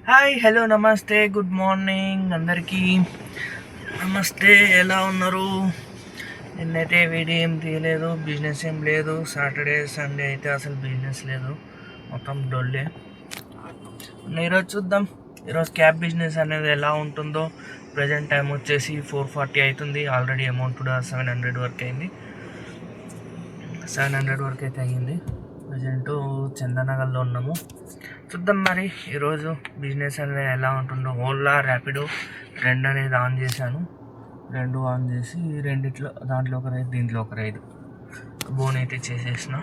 Hi, hello, నమస్తే, good morning అందరికీ. నమస్తే, ఎలా ఉన్నారు? నిన్నైతే వీడియో ఏం తీయలేదు, బిజినెస్ ఏం లేదు. సాటర్డే సండే అయితే అసలు బిజినెస్ లేదు, మొత్తం డొల్లే. ఈరోజు చూద్దాం, ఈరోజు క్యాబ్ బిజినెస్ అనేది ఎలా ఉంటుందో. ప్రజెంట్ టైం వచ్చేసి 4:40 అవుతుంది. ఆల్రెడీ అమౌంట్ కూడా 700 వరకు అయింది. 700 వరకు అయితే అయ్యింది. ప్రజెంట్ చందనగర్లో ఉన్నాము. చూద్దాం మరి ఈరోజు బిజినెస్ అనేది ఎలా ఉంటుందో. ఓలా, ర్యాపిడో రెండు అనేది ఆన్ చేశాను. రెండు ఆన్ చేసి రెండిట్లో దాంట్లో ఒక రైడ్, దీంట్లో ఒక రైడ్ బోన్ అయితే చేసేసిన.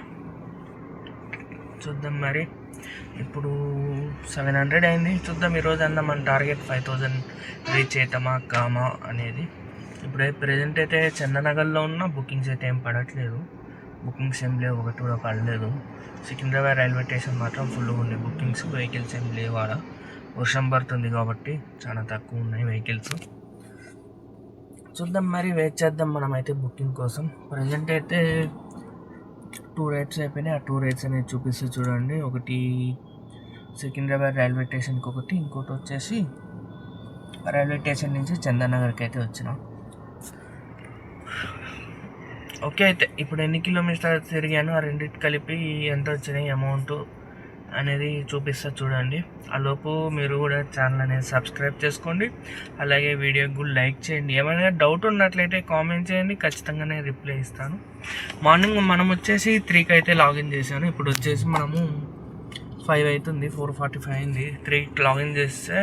చూద్దాం మరి. ఇప్పుడు 700 అయింది. చూద్దాం ఈరోజు అన్న మన టార్గెట్ 5000 రీచ్ అవుతామా కామా అనేది. ఇప్పుడైతే ప్రజెంట్ అయితే చందనగర్లో ఉన్న బుకింగ్స్ అయితే ఏం పడట్లేదు. బుకింగ్స్ ఏం లేవు, ఒకటి కూడా పడలేదు. సికింద్రాబాద్ రైల్వే స్టేషన్ మాత్రం ఫుల్గా ఉన్నాయి బుకింగ్స్. వెహికల్స్ ఏం లేవు ఆడ, వర్షం పడుతుంది కాబట్టి చాలా తక్కువ ఉన్నాయి వెహికల్స్. చూద్దాం మరి, వెయిట్ చేద్దాం మనమైతే బుకింగ్ కోసం. ప్రజెంట్ అయితే 2 రైడ్స్ అయిపోయినాయి. ఆ 2 రైడ్స్ అనేది చూపిస్తే చూడండి. ఒకటి సికింద్రాబాద్ రైల్వే స్టేషన్కి ఒకటి, ఇంకోటి వచ్చేసి రైల్వే స్టేషన్ నుంచి చందనగర్కి అయితే వచ్చినాం. ఓకే, అయితే ఇప్పుడు ఎన్ని కిలోమీటర్స్ తిరిగాను, ఆ రెండింటి కలిపి ఎంత వచ్చినాయి అమౌంట్ అనేది చూపిస్తా చూడండి. ఆలోపు మీరు కూడా ఛానల్ అనేది సబ్స్క్రైబ్ చేసుకోండి, అలాగే వీడియోకి కూడా లైక్ చేయండి. ఏమైనా డౌట్ ఉన్నట్లయితే కామెంట్ చేయండి, ఖచ్చితంగానే రిప్లై ఇస్తాను. మార్నింగ్ మనం వచ్చేసి 3కి అయితే లాగిన్ చేశాను. ఇప్పుడు వచ్చేసి మనము 5 అవుతుంది, 4:45 అయింది. 3కి లాగిన్ చేస్తే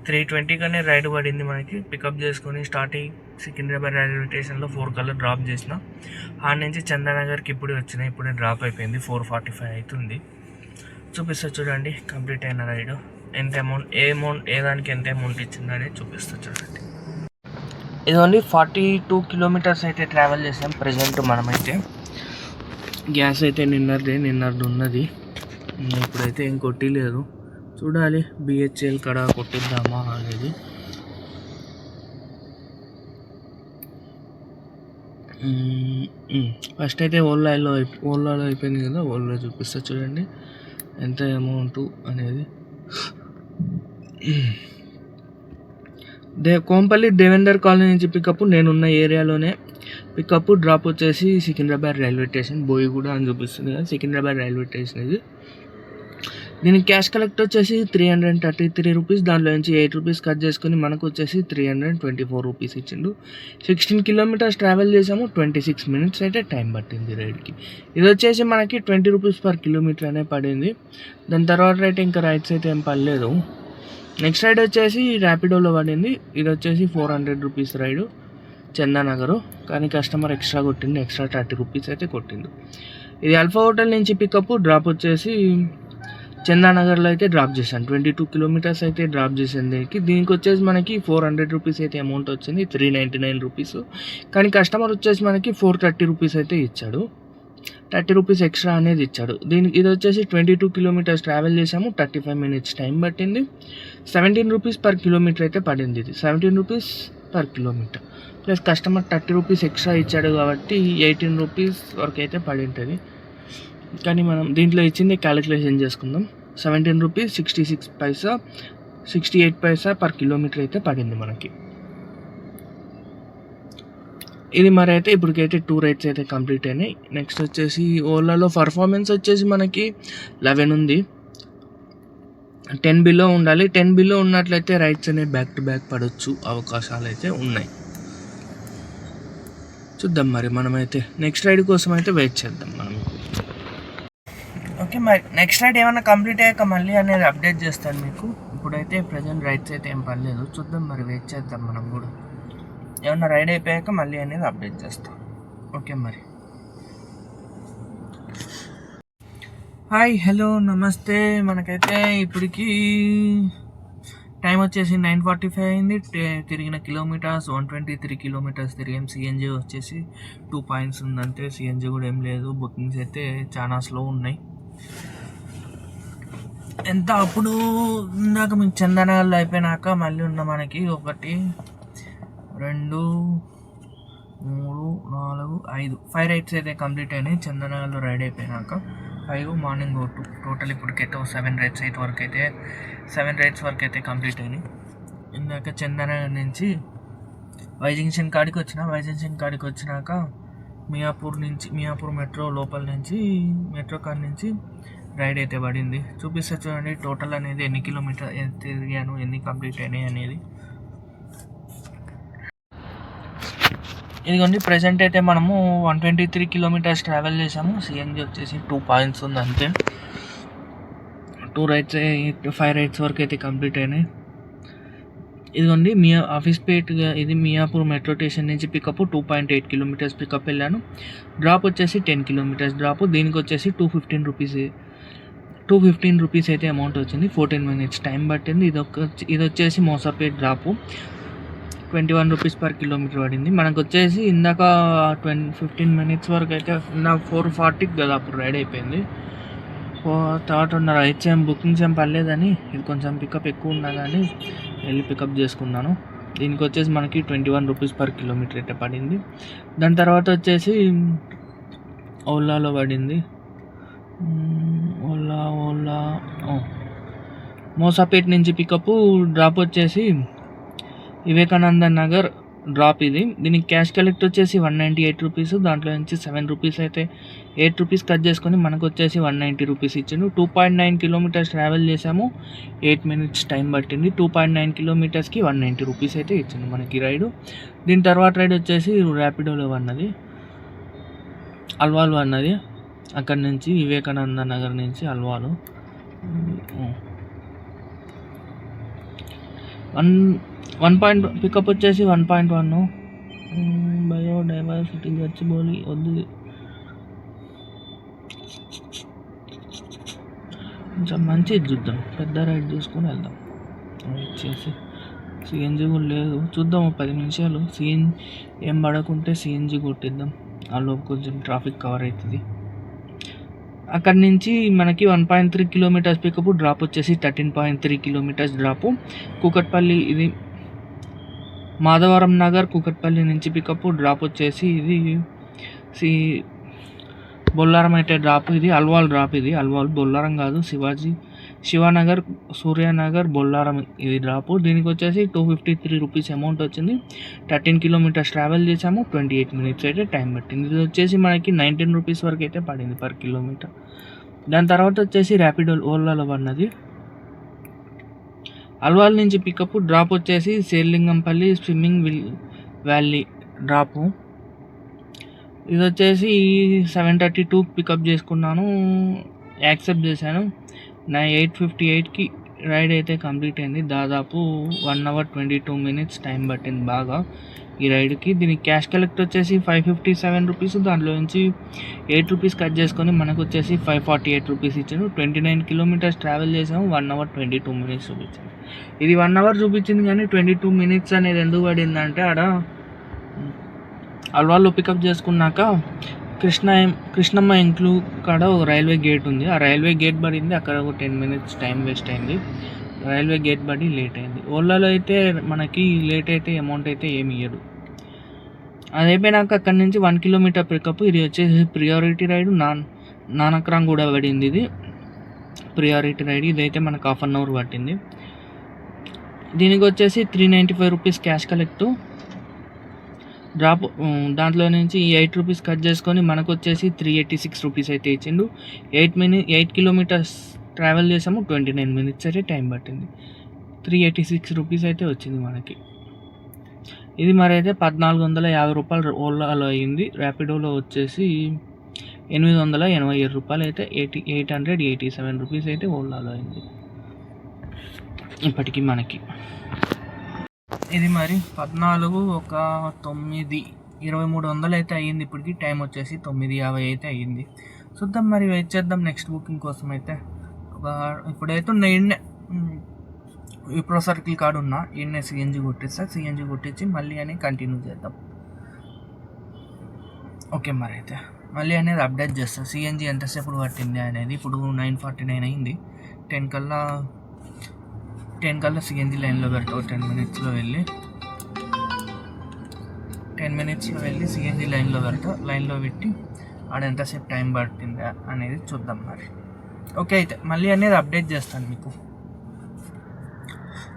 3:20 రైడ్ పడింది మనకి. పికప్ చేసుకొని స్టార్టింగ్ సికింద్రాబాద్ రైల్వే స్టేషన్లో 4 కల్లా డ్రాప్ చేసిన. ఆడ నుంచి చందనగర్కి ఇప్పుడే వచ్చినాయి, ఇప్పుడే డ్రాప్ అయిపోయింది. 4:45 అవుతుంది. చూపిస్తా చూడండి కంప్లీట్ అయిన రైడ్. ఎంత అమౌంట్ ఏ దానికి ఎంత అమౌంట్ ఇచ్చిందని చూపిస్తా చూడండి. ఇది ఓన్లీ 42 కిలోమీటర్స్ అయితే ట్రావెల్ చేసాం. ప్రజెంట్ మనమైతే గ్యాస్ అయితే నిన్నది ఉన్నది. ఇప్పుడైతే ఏం కొట్టిలేదు, చూడాలి బిహెచ్ఎల్ కడ కొట్టిద్దామా అనేది. ఫస్ట్ అయితే ఓలాలో అయిపోయింది కదా, ఓలా చూపిస్తా చూడండి ఎంత అమౌంట్ అనేది. కోంపల్లి దేవేందర్ కాలనీ నుంచి పికప్, నేనున్న ఏరియాలోనే పికప్. డ్రాప్ వచ్చేసి సికింద్రాబాద్ రైల్వే స్టేషన్, బోయిగూడ అని చూపిస్తుంది కదా, సికింద్రాబాద్ రైల్వే స్టేషన్ ఇది. దీనికి క్యాష్ కలెక్ట్ వచ్చేసి 333 రూపీస్. దాంట్లో నుంచి 8 రూపీస్ కట్ చేసుకుని మనకు వచ్చేసి 324 రూపీస్ ఇచ్చిండు. 16 కిలోమీటర్స్ ట్రావెల్ చేసాము. 26 మినిట్స్ అయితే టైం పట్టింది రైడ్కి. ఇది వచ్చేసి మనకి 20 రూపీస్ పర్ కిలోమీటర్ అనే పడింది. దాని తర్వాత రైట్ ఇంకా రైడ్స్ అయితే ఏం పడలేదు. నెక్స్ట్ రైడ్ వచ్చేసి ర్యాపిడోలో పడింది. ఇది వచ్చేసి 400 రూపీస్ రైడు, చందానగర్. కానీ కస్టమర్ ఎక్స్ట్రా కొట్టింది, ఎక్స్ట్రా 30 రూపీస్ అయితే కొట్టింది. ఇది అల్ఫా హోటల్ నుంచి పికప్. డ్రాప్ వచ్చేసి చందానగర్లో అయితే డ్రాప్ చేశాను. 22 కిలోమీటర్స్ అయితే డ్రాప్ చేశాను. దీనికి వచ్చేసి మనకి 400 రూపీస్ అయితే అమౌంట్ వచ్చింది, 399 రూపీస్. కానీ కస్టమర్ వచ్చేసి మనకి 430 రూపీస్ అయితే ఇచ్చాడు, 30 రూపీస్ ఎక్స్ట్రా అనేది ఇచ్చాడు. ఇది వచ్చేసి 22 కిలోమీటర్స్ ట్రావెల్ చేసాము. 35 మినిట్స్ టైం పట్టింది. 17 రూపీస్ పర్ కిలోమీటర్ అయితే పడింది. ఇది 17 rupees per kilometre plus customer 30 rupees extra ఇచ్చాడు కాబట్టి 18 రూపీస్ వరకు అయితే పడి ఉంటుంది. కానీ మనం దీంట్లో ఇచ్చింది క్యాలిక్యులేషన్ చేసుకుందాం. 17 రూపీస్ 66 పైసా 68 పైసా పర్ కిలోమీటర్ అయితే పడింది మనకి. ఇది మరి అయితే ఇప్పటికైతే 2 రైడ్స్ అయితే కంప్లీట్ అయినాయి. నెక్స్ట్ వచ్చేసి ఓలాలో పర్ఫార్మెన్స్ వచ్చేసి మనకి 11 ఉంది. 10 బిలో ఉండాలి. 10 బిలో ఉన్నట్లయితే రైడ్స్ అనేవి బ్యాక్ టు బ్యాక్ పడవచ్చు, అవకాశాలు అయితే ఉన్నాయి. చూద్దాం మరి, మనమైతే నెక్స్ట్ రైడ్ కోసం అయితే వెయిట్ చేద్దాం మనం. ఓకే, మరి నెక్స్ట్ రైడ్ ఏమైనా కంప్లీట్ అయ్యాక మళ్ళీ అనేది అప్డేట్ చేస్తాను మీకు. ఇప్పుడైతే ప్రజెంట్ రైడ్స్ అయితే ఏం పర్లేదు. చూద్దాం మరి, వెయిట్ చేద్దాం మనం కూడా. ఏమన్నా రైడ్ అయిపోయాక మళ్ళీ అనేది అప్డేట్ చేస్తాం. ఓకే మరి. హాయ్, హలో, నమస్తే. మనకైతే ఇప్పటికి టైం వచ్చేసి 9:45 అయింది. తిరిగిన కిలోమీటర్స్ 123 కిలోమీటర్స్ తిరిగాం. సిఎన్జి వచ్చేసి 2 పాయింట్స్ ఉందంటే, సిఎన్జి కూడా ఏం లేదు. బుకింగ్స్ అయితే చాలా స్లో ఉన్నాయి. ఎంత అప్పుడు ఇందాక మీకు చందనగర్లో అయిపోయినాక మళ్ళీ ఉన్న మనకి 1 2 3 4 5 రైడ్స్ అయితే కంప్లీట్ అయినాయి. చందనగర్లో రైడ్ అయిపోయినాక 5 మార్నింగ్ 2 టోటల్ ఇప్పటికైతే 7 రైడ్స్ వరకు అయితే కంప్లీట్ అయినాయి. ఇందాక చందనగర్ నుంచి వై జంక్షన్ కాడికి వచ్చినాక మియాపూర్ మెట్రో లోపల నుంచి మెట్రో కాడి నుంచి రైడ్ అయితే పడింది. చూపిస్తే చూడండి టోటల్ అనేది ఎన్ని కిలోమీటర్ తిరిగాను, ఎన్ని కంప్లీట్ అయినాయి అనేది. ఇదిగోండి ప్రజెంట్ అయితే మనము 123 కిలోమీటర్స్ ట్రావెల్ చేసాము. సిఎన్జి వచ్చేసి 2 పాయింట్స్ ఉంది అంతే. 5 రైడ్స్ వరకు అయితే కంప్లీట్ అయినాయి. ఇదిగోండి ఇది మియాపూర్ మెట్రో స్టేషన్ నుంచి పికప్ 2.8 కిలోమీటర్స్ పికప్ వెళ్ళాను. డ్రాప్ వచ్చేసి 10 కిలోమీటర్స్ డ్రాప్. దీనికి వచ్చేసి 215 రూపీస్ అయితే అమౌంట్ వచ్చింది. 14 మినిట్స్ టైం పట్టింది. ఇది వచ్చేసి Moosapet drop 21 rupees per kilometre పడింది. మనకు వచ్చేసి ఇందాక 15 మినిట్స్ వరకు అయితే 4:40కి కదా అప్పుడు రైడ్ అయిపోయింది. తర్వాత ఉన్న రైడ్స్ బుకింగ్స్ ఏం పర్లేదని ఇది కొంచెం పికప్ ఎక్కువ ఉన్నా కానీ వెళ్ళి పికప్ చేసుకున్నాను. దీనికి వచ్చేసి మనకి 21 రూపీస్ పర్ కిలోమీటర్ అయితే పడింది. దాని తర్వాత వచ్చేసి ఓలాలో పడింది. ఓలా మోసాపేట్ నుంచి పికప్ డ్రాప్ వచ్చేసి వివేకానంద నగర్ డ్రాప్ ఇది. దీనికి క్యాష్ కలెక్ట్ వచ్చేసి 198 రూపీస్. దాంట్లో నుంచి 7 రూపీస్ అయితే 8 రూపీస్ కట్ చేసుకొని మనకు వచ్చేసి 190 రూపీస్ ఇచ్చిండు. 2.9 కిలోమీటర్స్ ట్రావెల్ చేసాము. 8 మినిట్స్ టైం పట్టింది. 2.9 కిలోమీటర్స్కి 190 రూపీస్ అయితే ఇచ్చింది మనకి రైడు. దీని తర్వాత రైడ్ వచ్చేసి ర్యాపిడోలో అన్నది అల్వాలు అన్నది. అక్కడి నుంచి వివేకానంద నగర్ నుంచి అల్వాలు 1 పికప్ వచ్చేసి 1.1 బయోడైవర్సిటీ గచ్చిబౌలి వద్దు. కొంచెం మంచిది చూద్దాం, పెద్ద రైడ్ చూసుకొని వెళ్దాం. వచ్చేసి సిఎన్జి కూడా లేదు, చూద్దాం 10 నిమిషాలు. ఏం పడకుంటే సిఎన్జి కొట్టిద్దాం, అందులో కొంచెం ట్రాఫిక్ కవర్ అవుతుంది. అక్కడి నుంచి మనకి 1.3 కిలోమీటర్స్ పికప్ డ్రాప్ వచ్చేసి 13.3 కిలోమీటర్స్ డ్రాపు. కూకట్పల్లి ఇది మాధవరం నగర్ కూకట్పల్లి నుంచి పికప్ డ్రాప్ వచ్చేసి ఇది బొల్లారం అయితే డ్రాప్. ఇది అల్వాల్ డ్రాప్. ఇది అల్వాల్, బొల్లారం కాదు, శివానగర్ సూర్యానగర్ బొల్లారం ఇది డ్రాప్. దీనికి వచ్చేసి 253 రూపీస్ అమౌంట్ వచ్చింది. 13 కిలోమీటర్స్ ట్రావెల్ చేసాము. 28 మినిట్స్ అయితే టైం పట్టింది. ఇది వచ్చేసి మనకి 19 రూపీస్ వరకు అయితే పడింది పర్ కిలోమీటర్. దాని తర్వాత వచ్చేసి ర్యాపిడో ఓలాలో పడినది. అల్వాల్ నుంచి పికప్ డ్రాప్ వచ్చేసి శేర్లింగంపల్లి స్విమ్మింగ్ వ్యాలీ డ్రాపు. ఇది వచ్చేసి 7:32 పికప్ చేసుకున్నాను, యాక్సెప్ట్ చేశాను. 8:58కి రైడ్ అయితే కంప్లీట్ అయింది. దాదాపు 1 hour 22 minutes టైం పట్టింది బాగా ఈ రైడ్కి. దీనికి క్యాష్ కలెక్ట్ వచ్చేసి 557 రూపీస్. దాంట్లో నుంచి 8 రూపీస్ కట్ చేసుకొని మనకు వచ్చేసి 548 రూపీస్ ఇచ్చాను. 29 కిలోమీటర్స్ ట్రావెల్ చేసాము. 1 hour 22 minutes చూపించింది. ఇది 1 hour చూపించింది కానీ 22 minutes అనేది ఎందుకు పడిందంటే ఆడ అల్వాల్లో పికప్ చేసుకున్నాక కృష్ణమ్మ ఇంక్లూ కాడ ఒక రైల్వే గేట్ ఉంది. ఆ రైల్వే గేట్ పడింది, అక్కడ ఒక 10 minutes టైం వేస్ట్ అయింది. రైల్వే గేట్ పడి లేట్ అయింది. ఓలాలో అయితే మనకి లేట్ అయితే అమౌంట్ అయితే ఏమి ఇయ్యదు. అది అయిపోయినాక అక్కడి నుంచి 1 కిలోమీటర్ పికప్. ఇది వచ్చేసి ప్రియారిటీ రైడ్. నానక్రాంగ్ కూడా పడింది. ఇది ప్రియారిటీ రైడ్. ఇదైతే మనకు 1/2 hour పట్టింది. దీనికి వచ్చేసి 395 రూపీస్ క్యాష్ కలెక్ట్ డ్రాప్. దాంట్లో నుంచి 8 రూపీస్ కట్ చేసుకొని మనకు వచ్చేసి 386 రూపీస్ అయితే ఇచ్చిండు. 8 కిలోమీటర్స్ ట్రావెల్ చేసాము. 29 minutes అయితే టైం పట్టింది. 386 రూపీస్ అయితే వచ్చింది మనకి. ఇది మరి అయితే 1450 రూపాయలు ఓలాలో అయింది. ర్యాపిడోలో వచ్చేసి 887 రూపాయలు అయితే 887 రూపీస్ అయితే ఓలాలో అయింది ఇప్పటికీ మనకి. ఇది మరి 14 ఒక 9 2300 అయితే అయ్యింది. ఇప్పటికి టైం వచ్చేసి 9:50 అయితే అయ్యింది. చూద్దాం మరి, వెయిట్ చేద్దాం నెక్స్ట్ బుకింగ్ కోసం అయితే. ఇప్పుడైతే నేను విప్రో సర్కిల్ కాడ ఉన్నా, ఈయన సిఎన్జి కొట్టించి మళ్ళీ అని కంటిన్యూ చేద్దాం. ఓకే మరి అయితే మళ్ళీ అనేది అప్డేట్ చేస్తాను. సిఎన్జి ఎంతసేపు పట్టింది అనేది. ఇప్పుడు 9:49 అయింది. 10 కల్లా సిఎన్జి లైన్లో పెడతావు. 10 minutesలో వెళ్ళి సిఎన్జి లైన్లో పెట్టి ఆడ ఎంతసేపు టైం పట్టిందా అనేది చూద్దాం మరి. ఓకే, అయితే మళ్ళీ అనేది అప్డేట్ చేస్తాను మీకు.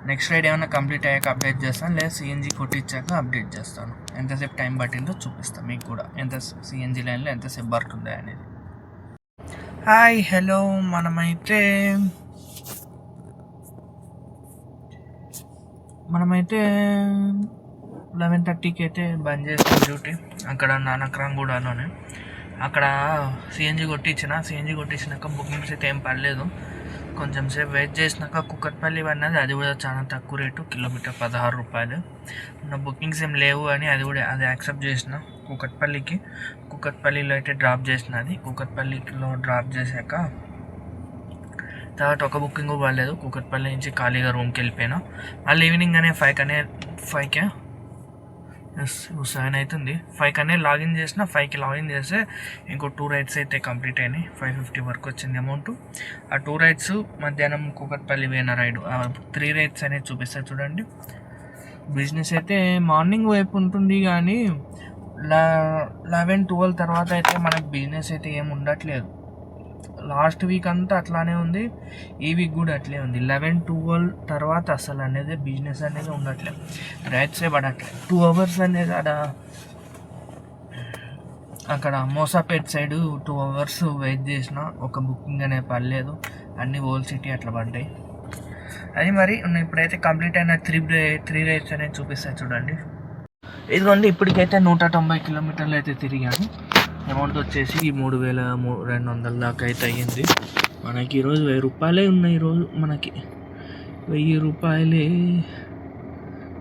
నెక్స్ట్ రైడ్ ఏమైనా కంప్లీట్ అయ్యాక అప్డేట్ చేస్తాను, లేదా సిఎన్జి కొట్టించాక అప్డేట్ చేస్తాను. ఎంతసేపు టైం పట్టిందో చూపిస్తాను మీకు కూడా, ఎంత సిఎన్జి లైన్లో ఎంతసేపు పడుతుందా అనేది. హాయ్ హలో, మనమైతే 11:30కి అయితే బంద్ చేస్తాం డ్యూటీ అక్కడ నానక్రాంగూడలోనే. అక్కడ సిఎన్జి కొట్టించినాక బుకింగ్స్ అయితే ఏం పడలేదు. కొంచెం సేపు వెయిట్ చేసినాక కుకట్పల్లి పడినది, అది కూడా చాలా తక్కువ రేటు, కిలోమీటర్ 16 రూపాయలు. నా బుకింగ్స్ ఏం లేవు అని అది యాక్సెప్ట్ చేసిన. కుకట్పల్లిలో అయితే డ్రాప్ చేసినది. కుకట్పల్లిలో డ్రాప్ చేశాక తర్వాత ఒక బుకింగ్ పడలేదు. కుకట్పల్లి నుంచి ఖాళీగా రూమ్కి వెళ్ళిపోయినా. మళ్ళీ ఈవినింగ్ అనే 5కే 7 అవుతుంది. 5కి లాగిన్ చేసిన. 5కి లాగిన్ చేస్తే ఇంకో 2 రైడ్స్ అయితే కంప్లీట్ అయినాయి. 550 వరకు వచ్చింది అమౌంట్. ఆ 2 రైడ్స్ మధ్యాహ్నం కుకట్పల్లి పోయిన రైడ్, 3 రైడ్స్ అనేది చూపిస్తారు చూడండి. బిజినెస్ అయితే మార్నింగ్ వైపు ఉంటుంది, కానీ 11-12 తర్వాత అయితే మనకు బిజినెస్ అయితే ఏమి ఉండట్లేదు. లాస్ట్ వీక్ అంతా అట్లానే ఉంది, ఈ వీక్ కూడా అట్లే ఉంది. 11-12 తర్వాత అసలు అనేది బిజినెస్ అనేది ఉండట్లేదు, రైట్సే పడట్లేదు. 2 అవర్స్ అనేది అక్కడ మోసాపేట్ సైడ్ 2 అవర్స్ వెయిట్ చేసిన, ఒక బుకింగ్ అనేది పడలేదు. అన్నీ ఓల్డ్ సిటీ అట్లా పడ్డాయి. అది మరి ఇప్పుడైతే కంప్లీట్ అయిన 3 రైడ్స్ అనేది చూపిస్తాయి చూడండి. ఇదిగోండి, ఇప్పటికైతే 190 కిలోమీటర్లు అయితే తిరిగాను. అమౌంట్ వచ్చేసి 3,200 దాకా అయితే అయ్యింది. మనకి ఈరోజు 1000 రూపాయలే ఉన్నాయి. ఈరోజు మనకి 1000 రూపాయలే.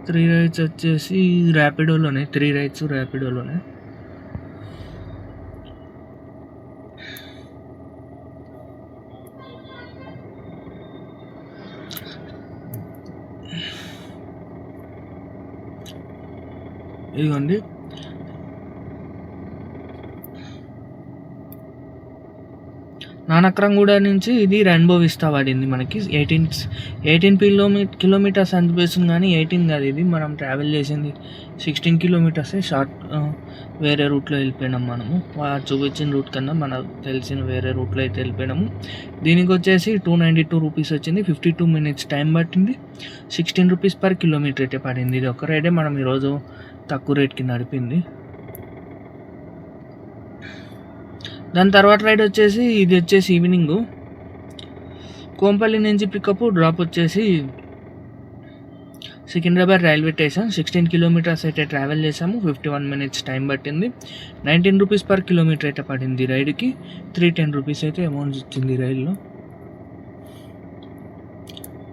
3 రైడ్స్ వచ్చేసి ర్యాపిడోలోనే, 3 రైడ్స్ ర్యాపిడోలోనే. ఇదిగోండి, నానక్రాంగూడ నుంచి ఇది రెయిన్బో విస్టా పడింది మనకి. 18 కిలోమీటర్స్ అనిపిస్తుంది, కానీ 18 కాదు. ఇది మనం ట్రావెల్ చేసింది 16 కిలోమీటర్సే. షార్ట్ వేరే రూట్లో వెళ్ళిపోయినాం మనము. చూపించిన రూట్ కన్నా మనకు తెలిసిన వేరే రూట్లో అయితే వెళ్ళిపోయినాము. దీనికి వచ్చేసి 292 రూపీస్ వచ్చింది. 52 మినిట్స్ టైం పట్టింది. 16 రూపీస్ పర్ కిలోమీటర్ అయితే పడింది. ఇది ఒక రైడే మనం ఈరోజు తక్కువ రేట్కి నడిపింది. దాని తర్వాత రైడ్ వచ్చేసి ఇది వచ్చేసి ఈవినింగ్ కోంపల్లి నుంచి పికప్ డ్రాప్ వచ్చేసి సికింద్రాబాద్ రైల్వే స్టేషన్. 16 కిలోమీటర్స్ అయితే ట్రావెల్ చేసాము. 51 మినిట్స్ టైం పట్టింది. 19 రూపీస్ పర్ కిలోమీటర్ అయితే పడింది రైడ్కి. 310 రూపీస్ అయితే అమౌంట్ ఇచ్చింది రైల్లో.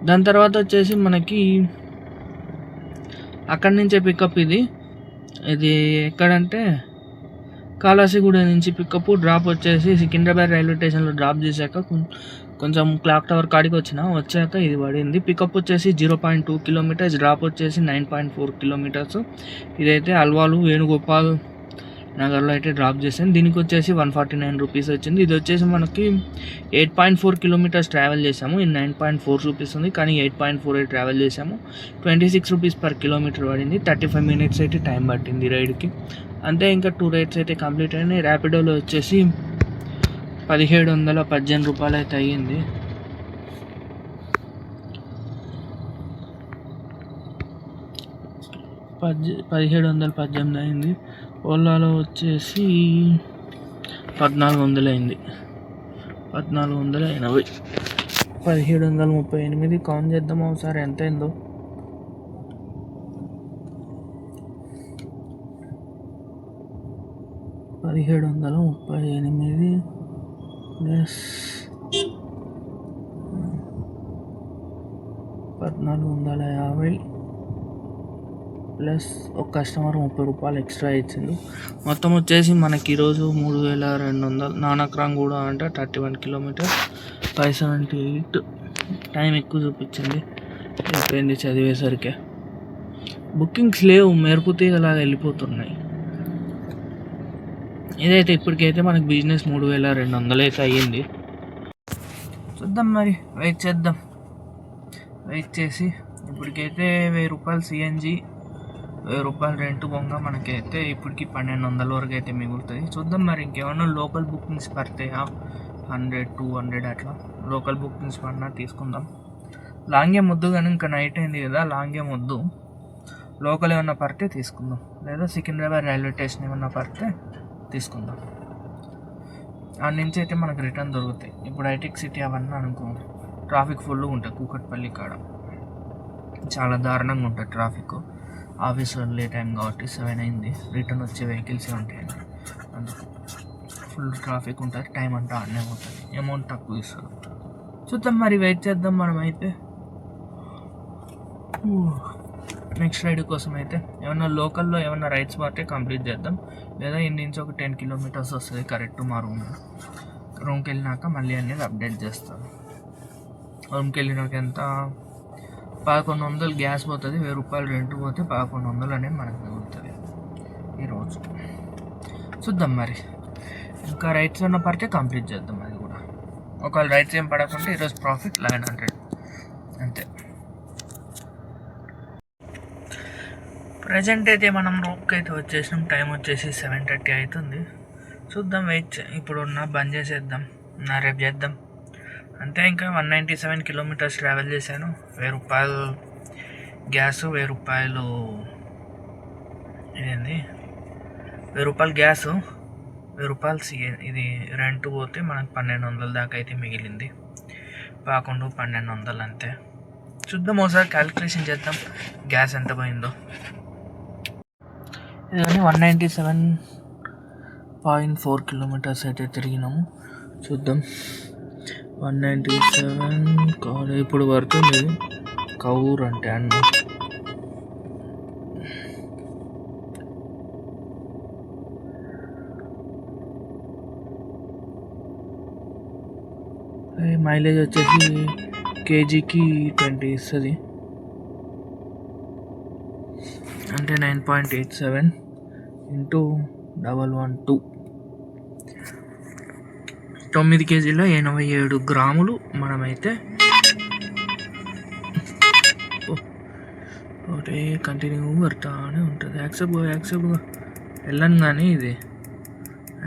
దాని తర్వాత వచ్చేసి మనకి అక్కడి నుంచే పికప్. ఇది ఎక్కడంటే కాలాసిగూడ నుంచి పికప్. డ్రాప్ వచ్చేసి సికింద్రాబాద్ రైల్వే స్టేషన్లో డ్రాప్ చేశాక కొంచెం క్లాక్ టవర్ కాడికి వచ్చాక ఇది పడింది. పికప్ వచ్చేసి 0.2 కిలోమీటర్స్, డ్రాప్ వచ్చేసి 9.4 కిలోమీటర్స్. ఇదైతే అల్వాలు వేణుగోపాల్ నగర్లో అయితే డ్రాప్ చేశాను. దీనికి వచ్చేసి 149 రూపీస్ వచ్చింది. ఇది వచ్చేసి మనకి 8.4 కిలోమీటర్స్ ట్రావెల్ చేసాము. ఇది 9.4 రూపీస్ ఉంది, కానీ 8.4 ట్రావెల్ చేసాము. 26 రూపీస్ పర్ కిలోమీటర్ పడింది. 35 మినిట్స్ అయితే టైం పట్టింది రైడ్కి. అంతే, ఇంకా 2 రైడ్స్ అయితే కంప్లీట్ అయినాయి. ర్యాపిడోలో వచ్చేసి 1718 రూపాయలు అయితే అయ్యింది. పద్దె 1718 అయింది. ఓలాలో వచ్చేసి 1400 అయింది. 1480. 1738 కౌంట్ చేద్దాం ఒకసారి ఎంత అయిందో. $1738 ప్లస్ 1450 ప్లస్ ఒక కస్టమర్ 30 రూపాయలు ఎక్స్ట్రా ఇచ్చిండు. మొత్తం వచ్చేసి మనకి ఈరోజు 3200. నానక్రాంగూడ అంటే 31 కిలోమీటర్, 578. టైం ఎక్కువ చూపించింది, అయిపోయింది చదివేసరికి. బుకింగ్స్ లేవు, మెరుపు తీగలాగా వెళ్ళిపోతున్నాయి. ఇదైతే ఇప్పటికైతే మనకి బిజినెస్ 3200 అయితే అయ్యింది. చూద్దాం మరి, వెయిట్ చేద్దాం. వెయిట్ చేసి ఇప్పటికైతే 1000 రూపాయలు సిఎన్జి, రూపాయలు రెంట్ పోగా మనకైతే ఇప్పటికి 1200 వరకు అయితే మిగులుతుంది. చూద్దాం మరి ఇంకేమన్నా లోకల్ బుకింగ్స్ పడతాయా, 100 200 అట్లా లోకల్ బుకింగ్స్ పడినా తీసుకుందాం. లాంగ్ ఏం వద్దు కానీ ఇంకా నైట్ అయింది కదా, లాంగ్ ఏం వద్దు. లోకల్ ఏమన్నా పడితే తీసుకుందాం, లేదా సికింద్రాబాద్ రైల్వే స్టేషన్ ఏమన్నా పడితే తీసుకుందాం. ఆ నుంచి అయితే మనకు రిటర్న్ దొరుకుతాయి. ఇప్పుడు హైటెక్ సిటీ అవన్నీ అనుకో ట్రాఫిక్ ఫుల్ ఉంటుంది. కూకట్పల్లి కాడ చాలా దారుణంగా ఉంటుంది ట్రాఫిక్. ఆఫీస్ వెళ్ళే టైం కాబట్టి 7 అయింది, రిటర్న్ వచ్చే వెహికల్సే ఉంటాయి, అందుకు ఫుల్ ట్రాఫిక్ ఉంటుంది. టైం అంతా ఆడనే పోతుంది, అమౌంట్ తక్కువ ఇస్తారు. చూద్దాం మరి, వెయిట్ చేద్దాం మనమైతే. నెక్స్ట్ రైడ్ కోసం అయితే ఏమన్నా లోకల్లో ఏమన్నా రైడ్స్ పడితే కంప్లీట్ చేద్దాం, లేదా ఇంటి నుంచి ఒక 10 కిలోమీటర్స్ వస్తుంది కరెక్ట్ మా రూమ్కి వెళ్ళినాక మళ్ళీ అనేది అప్డేట్ చేస్తాను. రూమ్కి వెళ్ళినాక ఎంత 1100 గ్యాస్ పోతుంది, 1000 రూపాయలు రెంట్ పోతే 1100 అనేది మనకు మిగులుతుంది ఈరోజు. చూద్దాం మరి, ఇంకా రైట్స్ ఏమన్నా పడితే కంప్లీట్ చేద్దాం అది కూడా. ఒకవేళ రైట్స్ ఏం పడకుంటే ఈరోజు ప్రాఫిట్ 1100 అంతే. ప్రజెంట్ అయితే మనం రూమ్కి అయితే వచ్చేసినాం. టైం వచ్చేసి 7:30 అవుతుంది. చూద్దాం, వెయిట్ ఇప్పుడున్న బంద్ చేసేద్దాం, రేపు చేద్దాం అంతే. ఇంకా 197 కిలోమీటర్స్ ట్రావెల్ చేశాను. 1000 రూపాయలు గ్యాసు, 1000 రూపాయలు ఇదేంది 1000 రూపాయలు గ్యాసు, 1000 రూపాయలు ఇది రెంట్ పోతే మనకు 1200 దాకా అయితే మిగిలింది. 1200 అంతే. చూద్దాం, ఒకసారి క్యాలిక్యులేషన్ చేద్దాం గ్యాస్ ఎంత పోయిందో. ఇది కానీ 197.4 కిలోమీటర్స్ అయితే తిరిగినాము. చూద్దాం, 197 కాదు ఇప్పుడు పడుతుంది. కౌర్ అంటే అన్న మైలేజ్ వచ్చేసి కేజీకి 20 ఇస్తుంది, అంటే 9.87 ఇంటూ 112 9 కేజీల 87 గ్రాములు మనమైతే ఒకటే కంటిన్యూ పడతానే ఉంటుంది. యాక్సెప్ట్ వెళ్ళను కానీ ఇది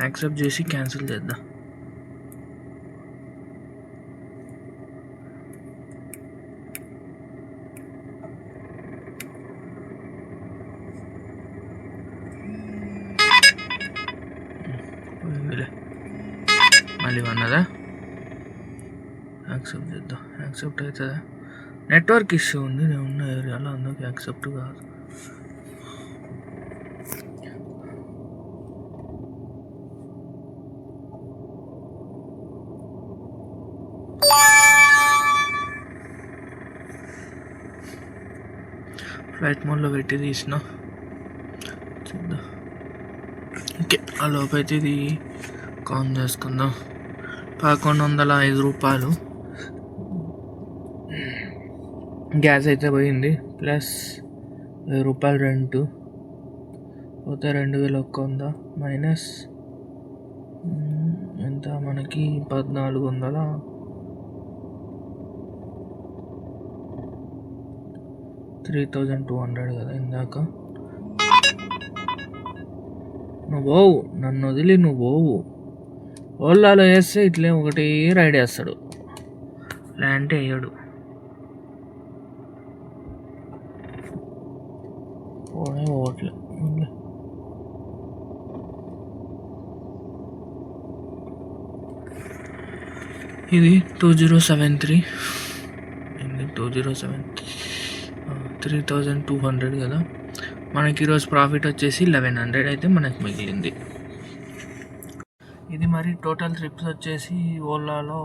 యాక్సెప్ట్ చేసి క్యాన్సిల్ చేద్దాం. మళ్ళీ అన్నదా యాక్సెప్ట్ చేద్దాం. యాక్సెప్ట్ అవుతుందా? నెట్వర్క్ ఇష్యూ ఉంది నేను ఉన్న ఏరియాలో, అందుకు యాక్సెప్ట్ కాదు. ఫ్లైట్ మోడ్లో పెట్టి తీసిన, చూద్దాం. ఓకే, ఆ లోపు అయితే ఇది కౌంట్ చేసుకుందాం. 1105 రూపాయలు గ్యాస్ అయితే పోయింది, ప్లస్ 1000 రూపాయలు రెంటు పోతే 2100 మైనస్ ఎంత మనకి 1400, 3200 కదా ఇందాక. నువ్వు పోవు, నన్ను వదిలి నువ్వు పోవు. ఓలాలో వేస్తే ఇట్లే ఒకటి రైడ్ వేస్తాడు, లేదంటే వేయడు. పోవట్లే. ఇది 2073 3200 కదా. మనకి ఈరోజు ప్రాఫిట్ వచ్చేసి 1100 అయితే మనకి మిగిలింది. ఇది మరి టోటల్ ట్రిప్స్ వచ్చేసి ఓలాలో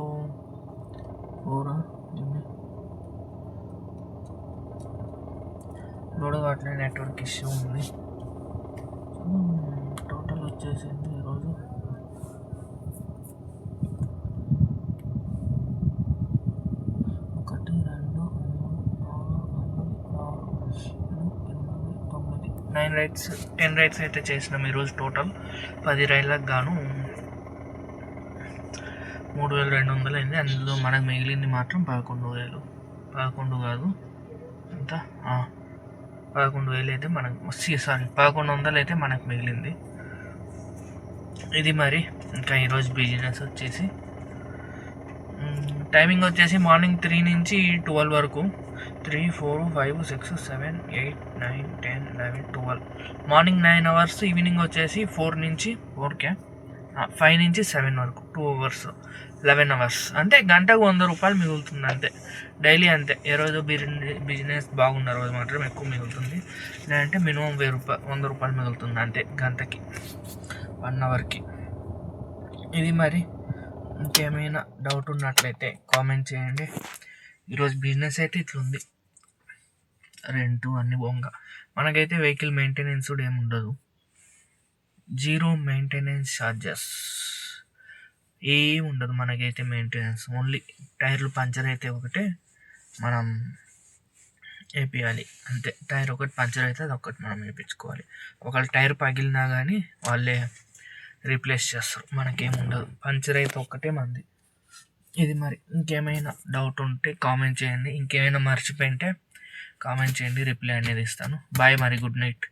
4 లోడగాట్లే నెట్వర్క్ ఇష్యూ ఉంది. టోటల్ వచ్చేసింది ఈరోజు నైన్ రైడ్స్ 10 రైడ్స్ అయితే చేసినాం ఈరోజు. టోటల్ 10 రైళ్ళకు గాను 3200 అయింది. అందులో మనకు మిగిలింది మాత్రం 11,000. 11 కాదు ఎంత 11,000 అయితే మనకు 1100 అయితే మనకు మిగిలింది. ఇది మరి ఇంకా ఈరోజు బిజినెస్ వచ్చేసి టైమింగ్ వచ్చేసి మార్నింగ్ 3 నుంచి 12 వరకు. 3, 4, 5, 6, 7, 8, 9, 10, 11, 12. మార్నింగ్ 9 అవర్స్, ఈవినింగ్ వచ్చేసి 4 నుంచి 5 నుంచి 7 వరకు 2 అవర్స్ 11 అవర్స్. అంటే గంటకు 100 రూపాయలు మిగులుతుంది అంతే, డైలీ అంతే. ఏ రోజు బిజినెస్ బాగున్న రోజు మాత్రం ఎక్కువ మిగులుతుంది, లేదంటే మినిమం 100 రూపాయలు మిగులుతుంది అంతే గంటకి, 1 అవర్కి. ఇది మరి ఇంకేమైనా డౌట్ ఉన్నట్లయితే కామెంట్ చేయండి. ఈరోజు బిజినెస్ అయితే ఇట్లుంది. రెంటు అన్ని బొంగ. మనకైతే వెహికల్ మెయింటెనెన్స్ కూడా ఏమి ఉండదు, 0 మెయింటెనెన్స్ ఛార్జెస్ ఏమి ఉండదు మనకైతే మెయింటెనెన్స్. ఓన్లీ టైర్లు పంచర్ అయితే ఒకటే మనం వేపియాలి అంతే. టైర్ ఒకటి పంచర్ అయితే అది ఒకటి మనం వేయించుకోవాలి. ఒకవేళ టైర్ పగిలినా కానీ వాళ్ళే రీప్లేస్ చేస్తారు, మనకేముండదు. పంచర్ అయితే ఒక్కటే మంది. ఇది మరి ఇంకేమైనా డౌట్ ఉంటే కామెంట్ చేయండి. ఇంకేమైనా మర్చిపోయింటే కామెంట్ చేయండి, రిప్లై అనేది ఇస్తాను. బాయ్ మరి, గుడ్ నైట్.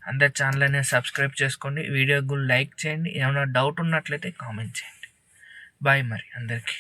అందరి ఛానల్ అనేది సబ్స్క్రైబ్ చేసుకోండి, వీడియోకి లైక్ చేయండి. ఏమైనా డౌట్ ఉన్నట్లయితే కామెంట్ చేయండి. బాయ్ మరి అందరికీ.